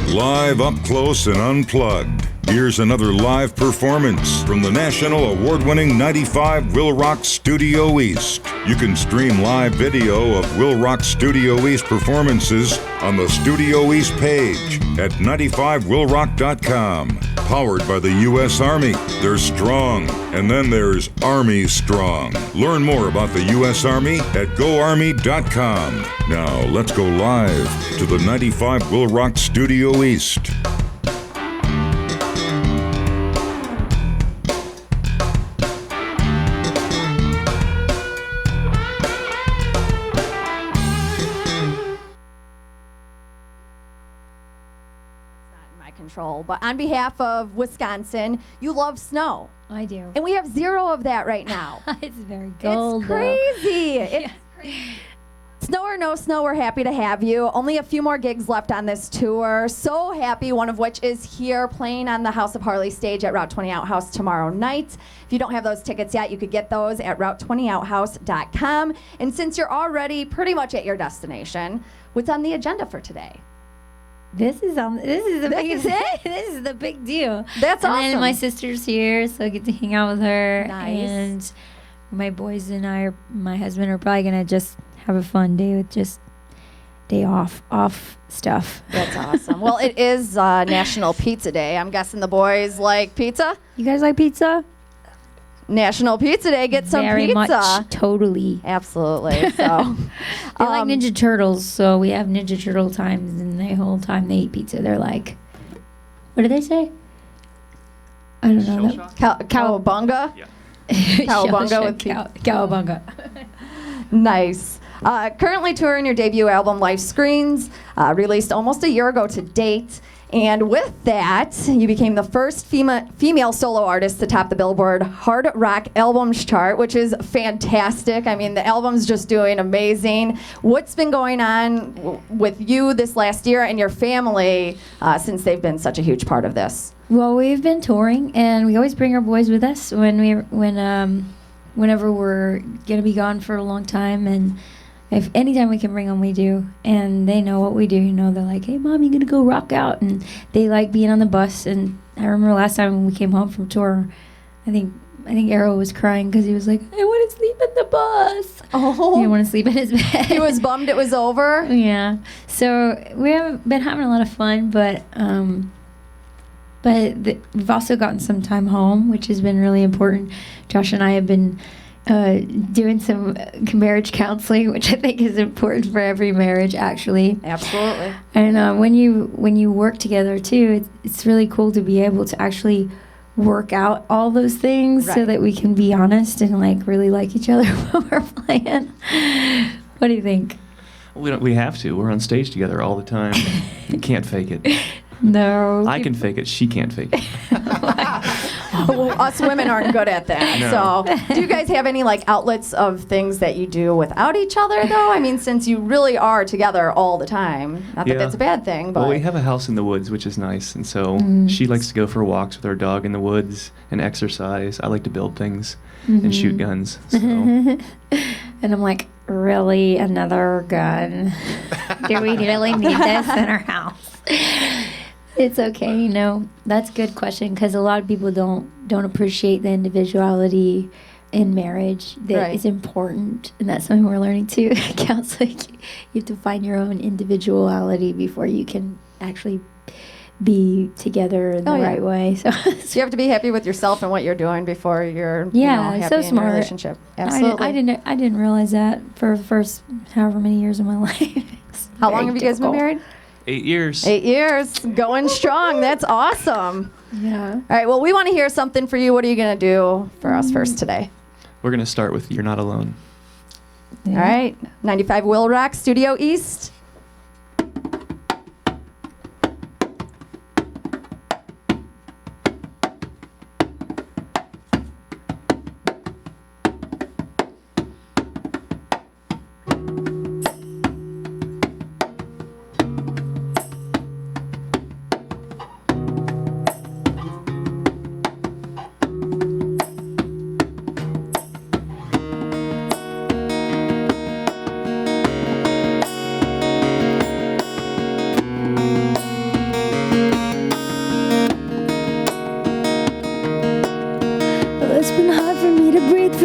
Live up close and unplugged. Here's another live performance from the national award-winning 95 WIIL Rock Studio East. You can stream live video of WIIL Rock Studio East performances on the Studio East page at 95willrock.com. Powered by the U.S. Army. There's Strong, and then there's Army Strong. Learn more about the U.S. Army at goarmy.com. Now, let's go live to the 95 WIIL Rock Studio East. Control, but on behalf of Wisconsin, you love snow. I do. And we have 0 of that right now. It's very cold. It's crazy. It's snow or no snow, we're happy to have you. Only a few more gigs left on this tour. So happy, one of which is here playing on the House of Harley stage at Route 20 Outhouse tomorrow night. If you don't have those tickets yet, you could get those at route20outhouse.com. And since you're already pretty much at your destination, what's on the agenda for today? This is the big deal. That's awesome. And then my sister's here, so I get to hang out with her. Nice. And my boys and my husband are probably gonna just have a fun day with just day off stuff. That's awesome. Well, it is National Pizza Day. I'm guessing the boys like pizza. You guys like pizza? National Pizza Day. Get some Very pizza. much, totally. Absolutely. So, they like Ninja Turtles, so we have Ninja Turtle times, and the whole time they eat pizza, they're like, what do they say? I don't know. Cowabunga. Yeah. Cowabunga with Cowabunga. Nice. Currently touring your debut album, Life Screens, released almost a year ago to date. And with that, you became the first female solo artist to top the Billboard Hard Rock Albums chart, which is fantastic. I mean, the album's just doing amazing. What's been going on with you this last year and your family since they've been such a huge part of this? Well, we've been touring, and we always bring our boys with us whenever we're gonna be gone for a long time, and if anytime we can bring them, we do. And they know what we do. You know, they're like, hey, Mom, you gonna go rock out? And they like being on the bus. And I remember last time when we came home from tour, I think Arrow was crying because he was like, I want to sleep in the bus. Oh. He didn't want to sleep in his bed. He was bummed it was over? Yeah. So we have been having a lot of fun, but we've also gotten some time home, which has been really important. Josh and I have been doing some marriage counseling, which I think is important for every marriage, actually. Absolutely. And when you work together too, it's really cool to be able to actually work out all those things, so that we can be honest and like really like each other when we're playing. What do you think? We have to. We're on stage together all the time. You can't fake it. No. I can fake it. She can't fake it. Well, us women aren't good at that. No. So, do you guys have any like outlets of things that you do without each other, though? I mean, since you really are together all the time, not that that's a bad thing, but well, we have a house in the woods, which is nice, and so she likes to go for walks with our dog in the woods and exercise. I like to build things and shoot guns. So. And I'm like, really, another gun? Do we really need this in our house? It's okay, you know. That's a good question, because a lot of people don't appreciate the individuality in marriage that is important, and that's something we're learning too. Counseling, you have to find your own individuality before you can actually be together in the right way. So you have to be happy with yourself and what you're doing before you're happy so in smart. your relationship. Absolutely. I didn't realize that for the first however many years of my life. How long have you guys been married? 8 years. 8 years. Going strong. That's awesome. Yeah. All right. Well, we want to hear something for you. What are you going to do for us first today? We're going to start with You're Not Alone. Yeah. All right. 95 WIIL Rock Studio East.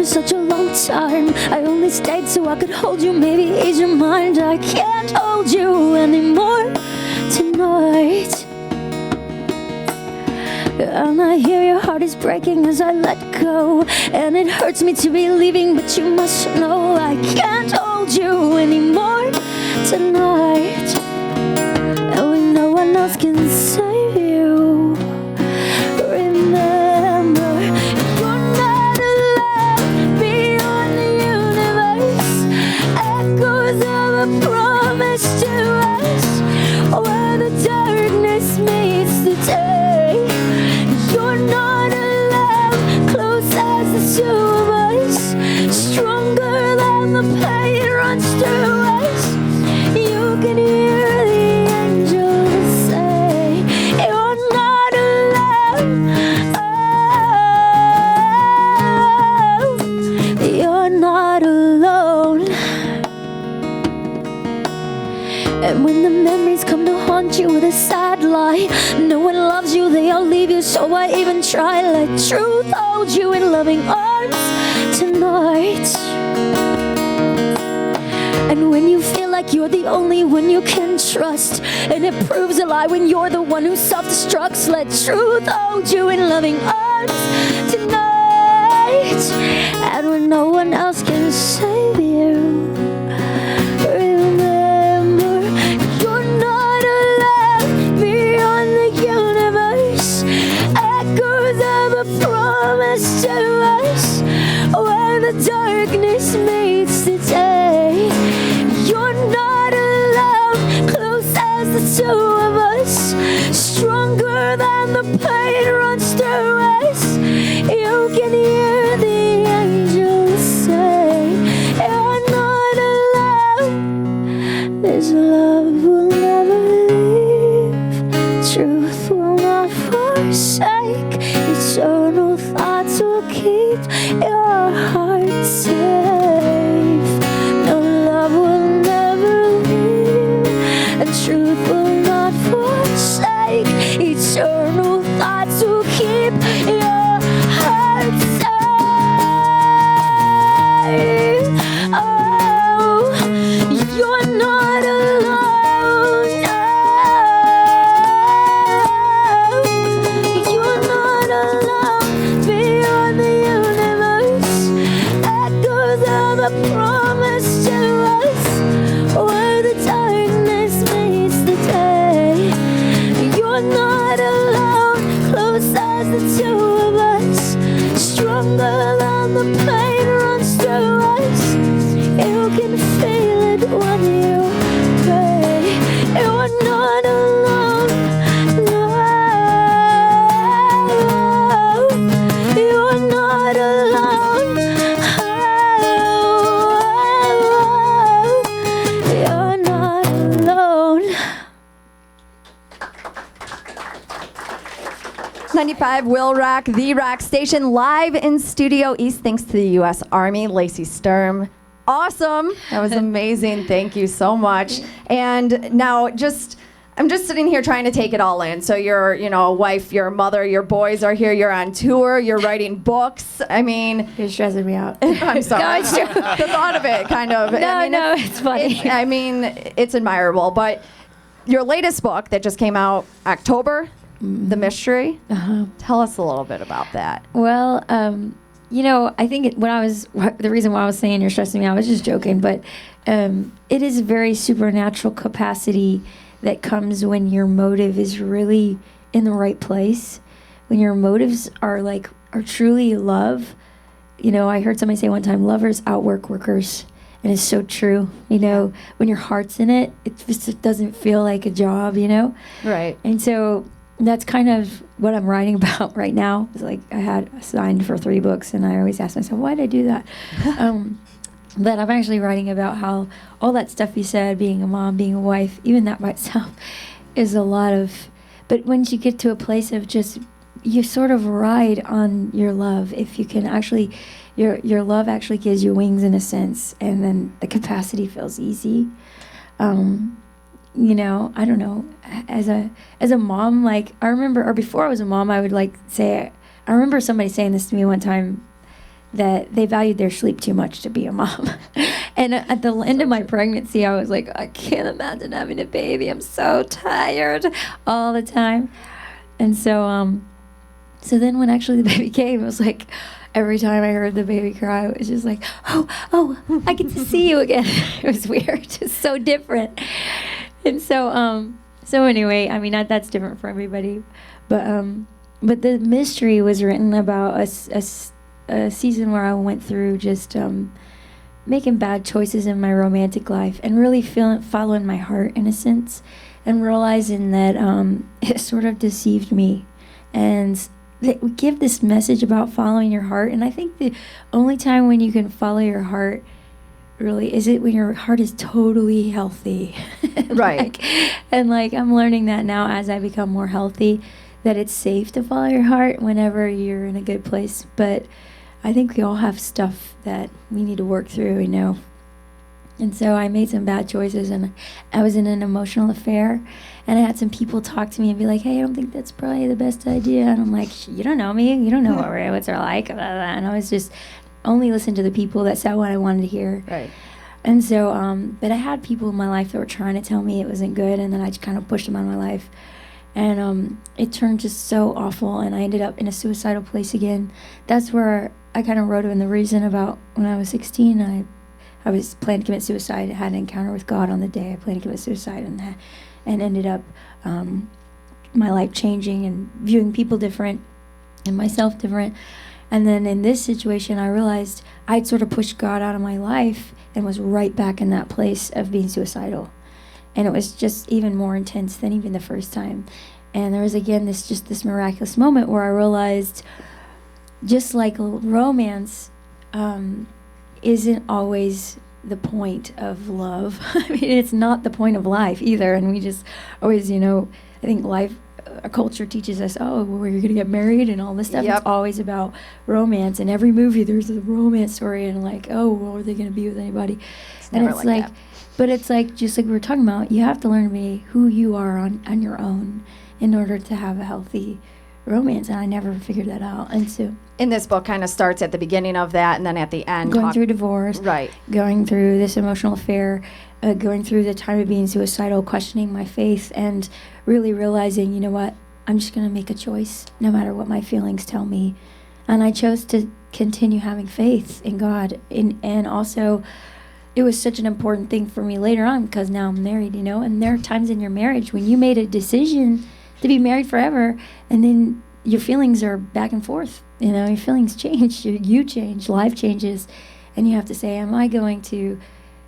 such a long time. I only stayed so I could hold you, maybe ease your mind. I can't hold you anymore tonight. And I hear your heart is breaking as I let go. And it hurts me to be leaving, but you must know I can't hold you anymore tonight. And when no one else can save you, remember, you're not alone beyond the universe. Echoes of a promise to us, where the darkness meets the day. You're not alone, close as the two of us, stronger than the pain runs through us. You can hear the angels say, you're not alone. Oh, you're not alone. And when the memories come to haunt you with a sad lie, no one loves you, they all leave you, so I even try. Let truth hold you in loving arms tonight. And when you feel like you're the only one you can trust, and it proves a lie when you're the one who self-destructs, let truth hold you in loving arms tonight. And when no one else can save you, remember, you're not alone beyond the universe. Echoes of a promise to us, where the darkness meets the day. You're not alone, close as the two of us, stronger than the pain runs through us. You can hear the angels say, you're not alone. This love will never leave, truth will not forsake, eternal thoughts will keep your heart safe. No, love will never leave, and truth will not forsake, eternal thoughts will keep your heart safe. Oh, you're not alone. Oh, you're not alone beyond the universe. Echoes of a promise to us, where the darkness meets the day. You're not alone, close as the two of us, stronger than the pain runs through us. You can feel it when you pray. You're not alone. No, you're not alone. Oh, you're not alone. 95 WIIL Rock, the rock station, live in Studio East, thanks to the U.S. Army. Lacey Sturm. Awesome. That was amazing. Thank you so much. And now I'm just sitting here trying to take it all in. So you're, a wife, you're a mother, your boys are here, you're on tour, you're writing books. I mean, You're stressing me out. I'm sorry. No, it's true. The thought of it, kind of. No, it's funny. It's admirable. But your latest book that just came out October, The Mystery. Tell us a little bit about that. Well, I think the reason why I was saying you're stressing me out, I was just joking, but it is a very supernatural capacity that comes when your motive is really in the right place. When your motives are truly love. I heard somebody say one time, lovers outwork workers. And it's so true. When your heart's in it, it just doesn't feel like a job, Right. And so that's kind of what I'm writing about right now. It's like I had signed for 3 books, and I always ask myself, why did I do that? But I'm actually writing about how all that stuff you said, being a mom, being a wife, even that by itself is a lot of... But once you get to a place of just, you sort of ride on your love. If you can actually, your love actually gives you wings in a sense, and then the capacity feels easy. I don't know, as a mom, I remember, or before I was a mom, I would say, I remember somebody saying this to me one time, that they valued their sleep too much to be a mom. And at the end of my pregnancy, I was like, I can't imagine having a baby. I'm so tired all the time. And so then when actually the baby came, it was like every time I heard the baby cry, it was just like, oh, I get to see you again. It was weird, just so different. And so anyway, I mean, that's different for everybody. But the mystery was written about a season where I went through just making bad choices in my romantic life and really following my heart in a sense, and realizing that it sort of deceived me. And we give this message about following your heart, and I think the only time when you can follow your heart really is it when your heart is totally healthy. Right. And I'm learning that now as I become more healthy, that it's safe to follow your heart whenever you're in a good place. But I think we all have stuff that we need to work through, And so I made some bad choices, and I was in an emotional affair, and I had some people talk to me and be like, hey, I don't think that's probably the best idea. And I'm like, you don't know me. You don't know what they're like. And I was just only listening to the people that said what I wanted to hear. Right. And so, but I had people in my life that were trying to tell me it wasn't good, and then I just kind of pushed them out of my life. And it turned just so awful, and I ended up in a suicidal place again. That's where I kind of wrote in the reason about when I was 16, I was planning to commit suicide. I had an encounter with God on the day I planned to commit suicide, and ended up my life changing and viewing people different and myself different. And then in this situation, I realized I'd sort of pushed God out of my life and was right back in that place of being suicidal. And it was just even more intense than even the first time. And there was, again, this miraculous moment where I realized, just like romance isn't always the point of love. I mean, it's not the point of life either. And we just always, I think our culture teaches us, you're going to get married and all this stuff. Yep. It's always about romance. In every movie, there's a romance story, and are they going to be with anybody? And it's like that. But it's just like we were talking about, you have to learn to be who you are on your own in order to have a healthy romance. And I never figured that out. And so in this book kind of starts at the beginning of that, and then at the end going through divorce, right, going through this emotional affair, going through the time of being suicidal, questioning my faith, and really realizing, you know what, I'm just going to make a choice no matter what my feelings tell me. And I chose to continue having faith in God. And also, it was such an important thing for me later on, because now I'm married, and there are times in your marriage when you made a decision to be married forever, and then your feelings are back and forth. Your feelings change, you change, life changes, and you have to say, am I going to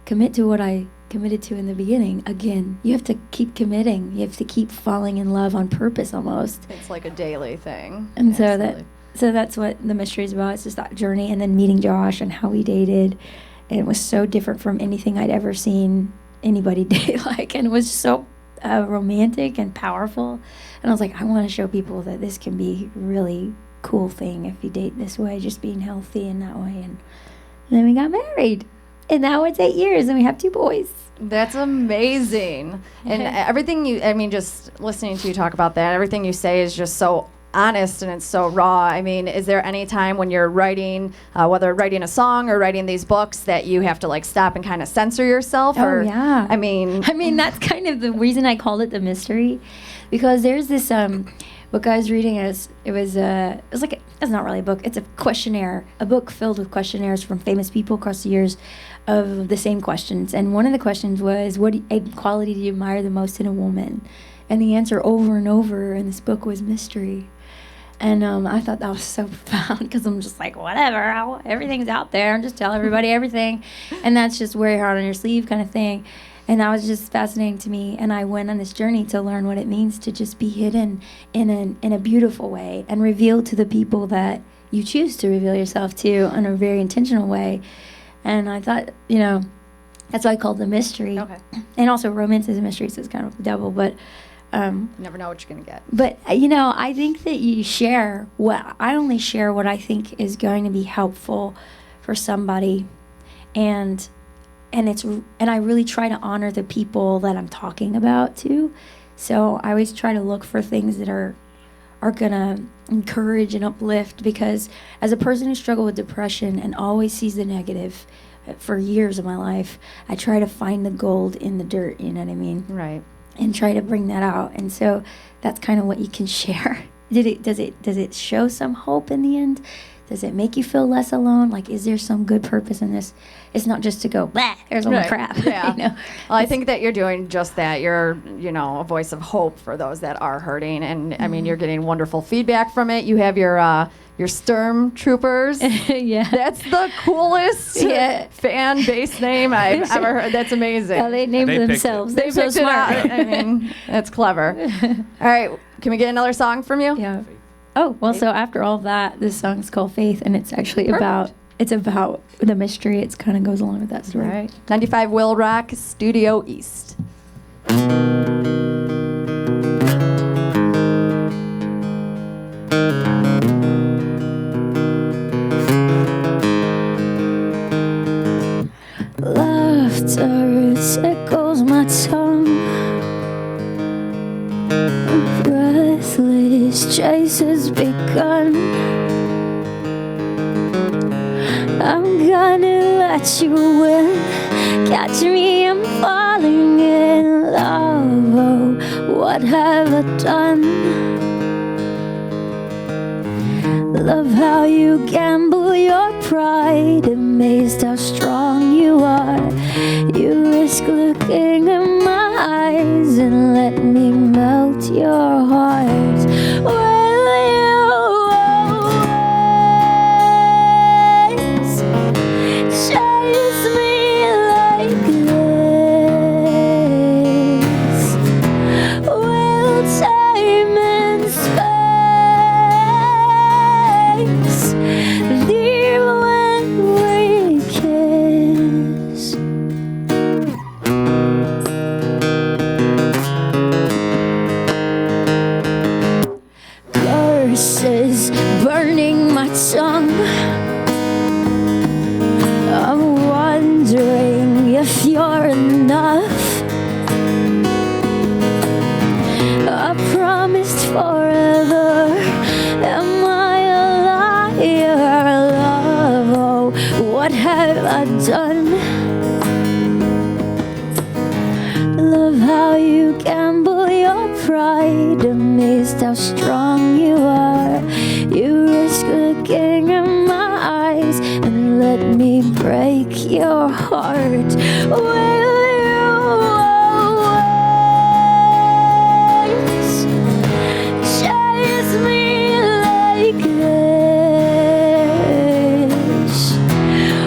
commit to what I committed to in the beginning? Again, you have to keep committing. You have to keep falling in love on purpose almost. It's like a daily thing. And Absolutely. so that's what the mystery is about. It's just that journey, and then meeting Josh and how we dated. And it was so different from anything I'd ever seen anybody date like, and it was so romantic and powerful. And I was like, I want to show people that this can be really cool thing if you date this way, just being healthy in that way. And then we got married, and now it's 8 years, and we have 2 boys. That's amazing. And everything just listening to you talk about that, everything you say is just so honest, and it's so raw. I mean, is there any time when you're writing, whether writing a song or writing these books, that you have to stop and kind of censor yourself? Oh, yeah. I mean, that's kind of the reason I called it the mystery, because there's this book I was reading. It's not really a book. It's a questionnaire, a book filled with questionnaires from famous people across the years of the same questions. And one of the questions was, what quality do you admire the most in a woman? And the answer over and over in this book was mystery. And I thought that was so profound, because I'm just like, whatever, everything's out there, and just tell everybody everything. And that's just wear your heart on your sleeve kind of thing. And that was just fascinating to me. And I went on this journey to learn what it means to just be hidden in a beautiful way, and revealed to the people that you choose to reveal yourself to in a very intentional way. And I thought, that's why I called it the mystery. Okay. And also romance is a mystery, so it's kind of double, but you never know what you're going to get. But, I think that I only share what I think is going to be helpful for somebody. And I really try to honor the people that I'm talking about too. So I always try to look for things that are are going to encourage and uplift, because as a person who struggled with depression and always sees the negative for years of my life, I try to find the gold in the dirt, you know what I mean? Right. And try to bring that out. And so that's kind of what you can share. Does it show some hope in the end? Does it make you feel less alone? Like, is there some good purpose in this? It's not just to go, blah, here's all my crap. Yeah. You know? Well, I think that you're doing just that. You're, a voice of hope for those that are hurting. And, I mean, you're getting wonderful feedback from it. You have your Sturm Troopers. Yeah. That's the coolest fan base name I've ever heard. That's amazing. Yeah, they named themselves. They're so picked it smart. out. I mean, that's clever. All right. Can we get another song from you? Yeah. Oh, well, so after all that, this song's called Faith, and it's actually about the mystery. It kind of goes along with that story. All right. 95 WIIL Rock, Studio East. Laughter tickles my tongue. Breathless chase has begun. I'm gonna let you win. Catch me, I'm falling in love. Oh, what have I done? Love how you gamble your pride, amazed how strong you are. You risk looking in my eyes and let me melt your heart. Will you always chase me like this? Will time and space leave when we kiss? Curses burning my tongue. I'm wondering if you're enough. I promised forever. Am I a liar, love? Oh, what have I done? Love how you gamble your pride, amazed how strong you are. You risk looking in my eyes and let me break your heart. Will you always chase me like this?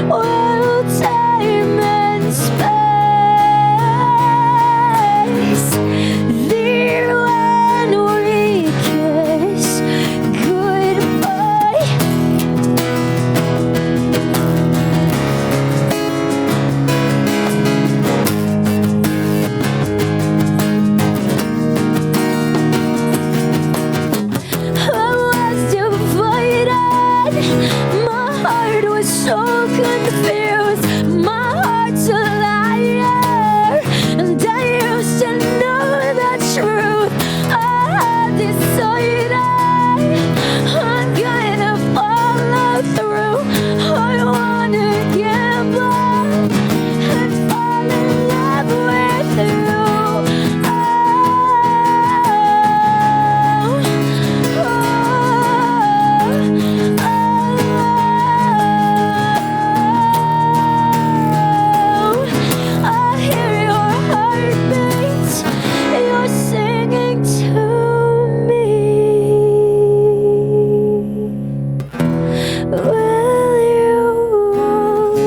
Will time and space leave when we kiss goodbye? I was divided. My heart was so confused. My heart's a liar, and I used to know the truth. I had decided I'm gonna follow through. I wanna gamble and fall in love with you. I hear your heartbeats. You're singing to me. Will you always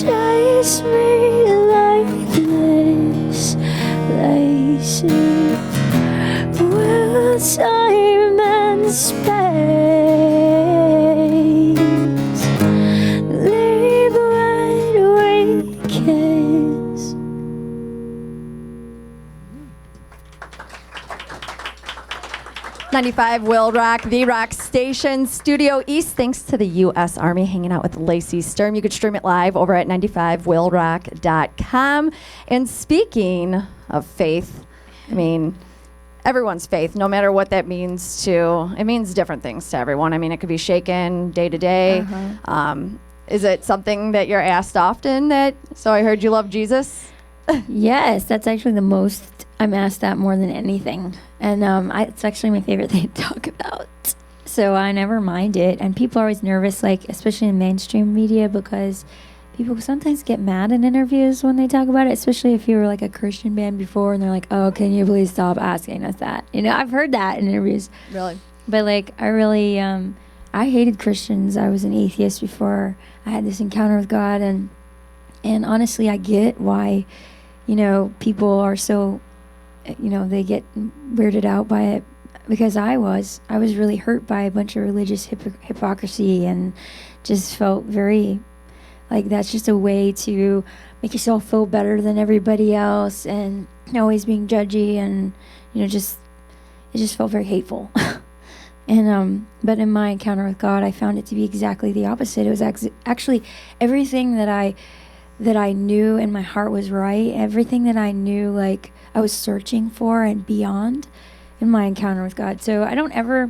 chase me like this, Lacey? Will time and space leave when we kiss? 95 WIIL Rock, the rock station, Studio East. Thanks to the U.S. Army hanging out with Lacey Sturm. You could stream it live over at 95willrock.com. And speaking of faith, I mean, everyone's faith, no matter what that means it means different things to everyone. I mean, it could be shaken day to day. Is it something that you're asked often so I heard you love Jesus? Yes, that's actually the most I'm asked that more than anything. And it's actually my favorite thing to talk about. So I never mind it. And people are always nervous, like, especially in mainstream media, because people sometimes get mad in interviews when they talk about it, especially if you were like a Christian band before and they're like, oh, can you please stop asking us that? You know, I've heard that in interviews. Really? But like, I really, I hated Christians. I was an atheist before I had this encounter with God. And honestly, I get why, you know, people are so, you know, they get weirded out by it, because I was really hurt by a bunch of religious hypocrisy, and just felt very like that's just a way to make yourself feel better than everybody else, and always being judgy, and, you know, it just felt very hateful. And but in my encounter with God, I found it to be exactly the opposite. It was actually everything that I knew in my heart was right. Everything that I knew, like, I was searching for and beyond in my encounter with God. So I don't ever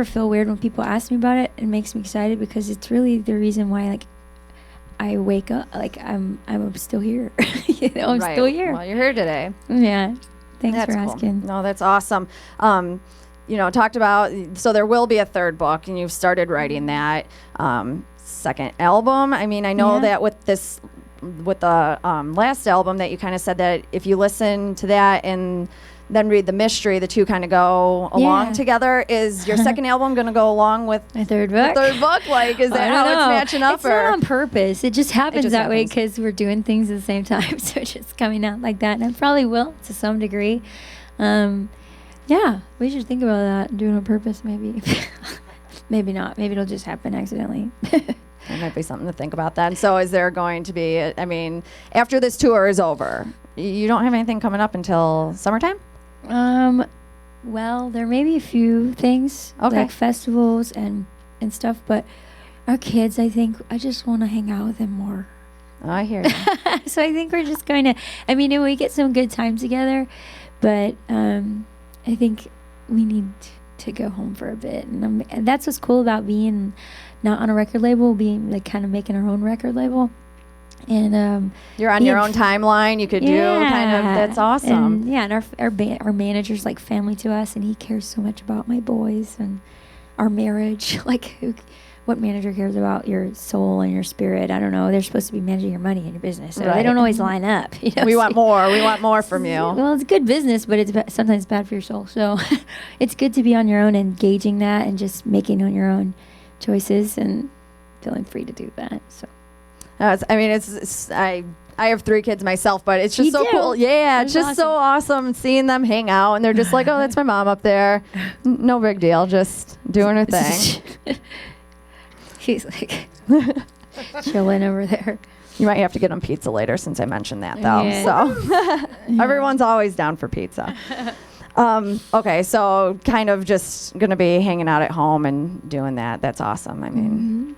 feel weird when people ask me about it. It makes me excited, because it's really the reason why, like, I wake up, like, I'm still here. You know, I'm still here. Well, you're here today. Yeah. Thanks That's for cool. asking. No, that's awesome. You know, talked about, so there will be a third book, and you've started writing that second album. I mean, I know that with the last album that you kind of said that if you listen to that and then read the mystery, the two kind of go along together. Is your second album going to go along with my third book? The third book? Like, is that how it's matching up? It's not on purpose. It just happens that way, happens. because we're doing things at the same time. So it's just coming out like that. And I probably will to some degree. Yeah, we should think about that. Doing it on purpose, maybe. Maybe not. Maybe it'll just happen accidentally. There might be something to think about that. So is there going to be, I mean, after this tour is over, you don't have anything coming up until summertime? Well, there may be a few things, like festivals and stuff, but our kids, I think, I just want to hang out with them more. Oh, I hear you. So I think we're just going to, I mean, we get some good time together, but I think we need to go home for a bit. And that's what's cool about being not on a record label, being like kind of making our own record label. And you're on your own timeline. You could do kind of. That's awesome. And our manager's like family to us, and he cares so much about my boys and our marriage. Like, what manager cares about your soul and your spirit? I don't know. They're supposed to be managing your money and your business, so they don't always line up. You know? We want more. We want more from you. Well, it's good business, but it's sometimes bad for your soul. So it's good to be on your own and gauging that, and just making on your own choices and feeling free to do that. So. I mean, I have 3 kids myself, but it's just so cool. Yeah, it's just so awesome seeing them hang out, and they're just like, oh, that's my mom up there. No big deal, just doing her thing. She's like chilling over there. You might have to get them pizza later, since I mentioned that, though. Yeah. So everyone's always down for pizza. Okay, so kind of just going to be hanging out at home and doing that. That's awesome. I mean...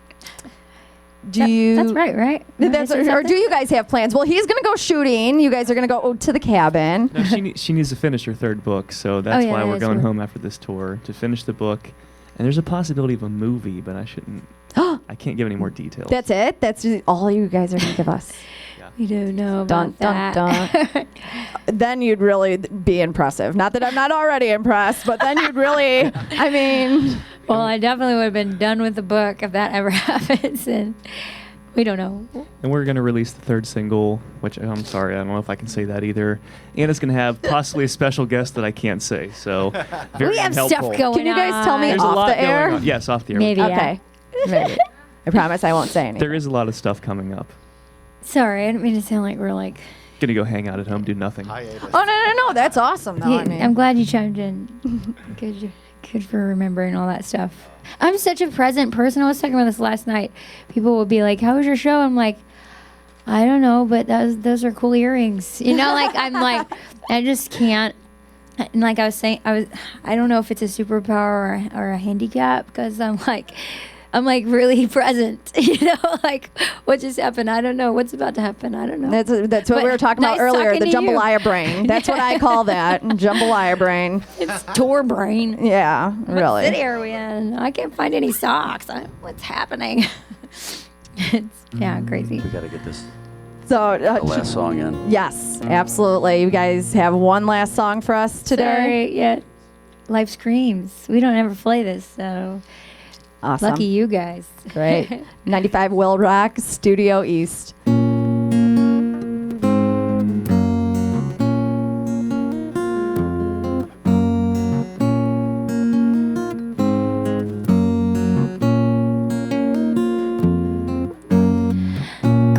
That's right? Or do you guys have plans? Well, he's going to go shooting. You guys are going to go to the cabin. No, she needs to finish her third book, so that's why we're going home after this tour to finish the book. And there's a possibility of a movie, but I can't give any more details. That's it? That's just all you guys are going to give us? Yeah. We don't know about that. Dun. Then you'd really be impressive. Not that I'm not already impressed, but then you'd really, I mean... Well, I definitely would have been done with the book if that ever happens, and we don't know. And we're going to release the third single, which I'm sorry, I don't know if I can say that either. And it's going to have possibly a special guest that I can't say, so very we have unhelpful. stuff going on. Can you guys tell me There's off a lot the air? going on. Yes, off the air. Maybe, okay. Maybe. I promise I won't say anything. There is a lot of stuff coming up. Sorry, I didn't mean to sound like we're like... Going to go hang out at home, do nothing. Oh, no. That's awesome, though. I'm glad you chimed in. Good for remembering all that stuff. I'm such a present person. I was talking about this last night. People will be like, how was your show? I'm like, I don't know, but those are cool earrings. You know, like, I'm like, I just can't. And like I was saying, I don't know if it's a superpower or a handicap, because I'm like, I'm like really present, like what just happened? I don't know. What's about to happen? I don't know. That's what we were talking about earlier, the jambalaya brain. That's what I call that, jambalaya brain. It's tour brain. Yeah, really. Sit here, I can't find any socks. What's happening? It's crazy. We got to get this the last song in. Yes, absolutely. You guys have one last song for us today? Sorry, yeah. Life Screams. We don't ever play this, so awesome. Lucky you guys. Great. 95 WIIL Rock, Studio East.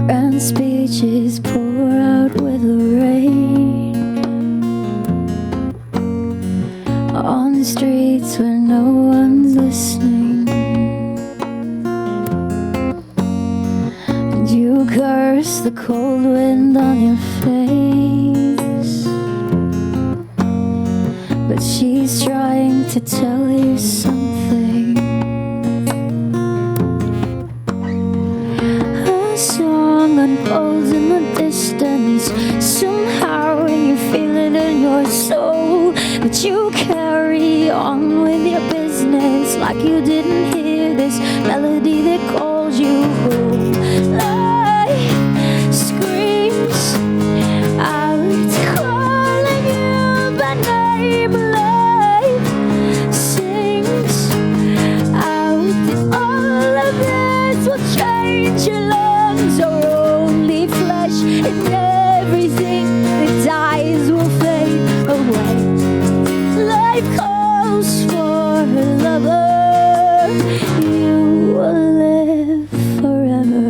Grand speeches pour out with the rain on the streets where no one's listening. And you curse the cold wind on your face, but she's trying to tell you something. A song unfolds in the distance. Somehow you feel it in your soul, but you carry on with your business like you didn't hear this melody that calls you home. Life screams out, calling you by name. Life sings out that all of this will change. Your lungs are only flesh, and everything that dies will fade away. Life calls for a lover, you will live forever.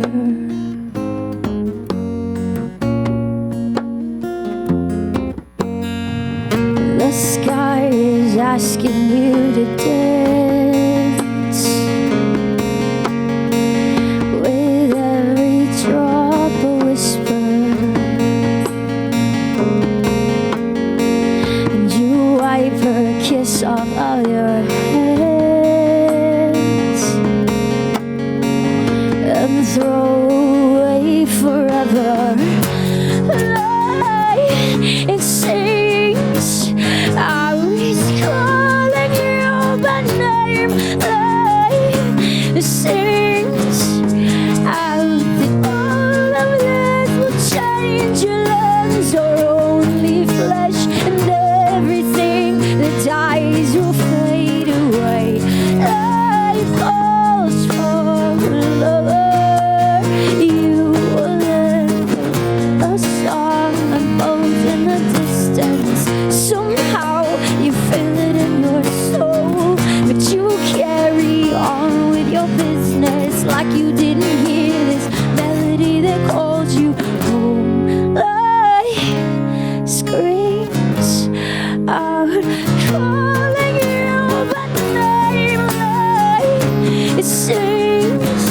The sky is asking you to dance with every drop a whisper, and you wipe her kiss off of your hands and throw away forever. It sings out, it's calling you by name. It sings out that all of this will change. Your lungs are only flesh, and everything that dies will fade away. Life calls for a lover, you will live. A song unfolds in the distance. Somehow you feel it in your soul, but you carry on with your business like you didn't hear this melody that calls you home. Life screams out, calling you by name. Life, it sings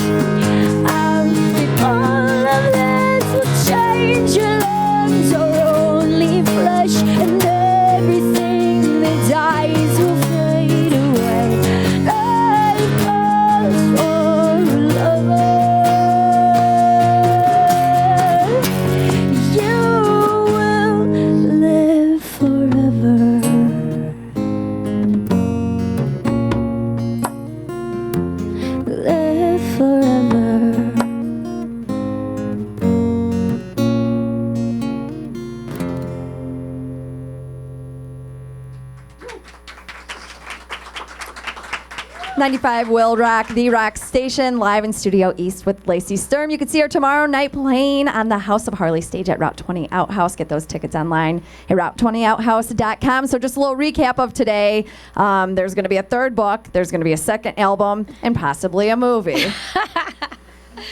out that all of this will change. Your lungs are only flesh, and everything that dies will fade away. Life calls for a lover, you will live forever. Live forever. 95 WIIL Rock, the rock station, live in Studio East with Lacey Sturm. You can see her tomorrow night playing on the House of Harley stage at Route 20 Outhouse. Get those tickets online at route20outhouse.com. So just a little recap of today. There's going to be a third book, there's going to be a second album, and possibly a movie.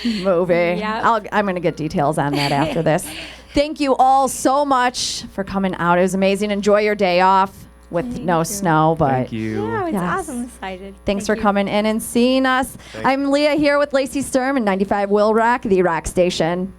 Yep. I'm going to get details on that after this. Thank you all so much for coming out. It was amazing. Enjoy your day off with no snow, but Thank you. Yeah, it's Yes. awesome. Excited. thanks for Thank you. coming in and seeing us. I'm Leah here with Lacey Sturm and 95 WIIL Rock, the rock station.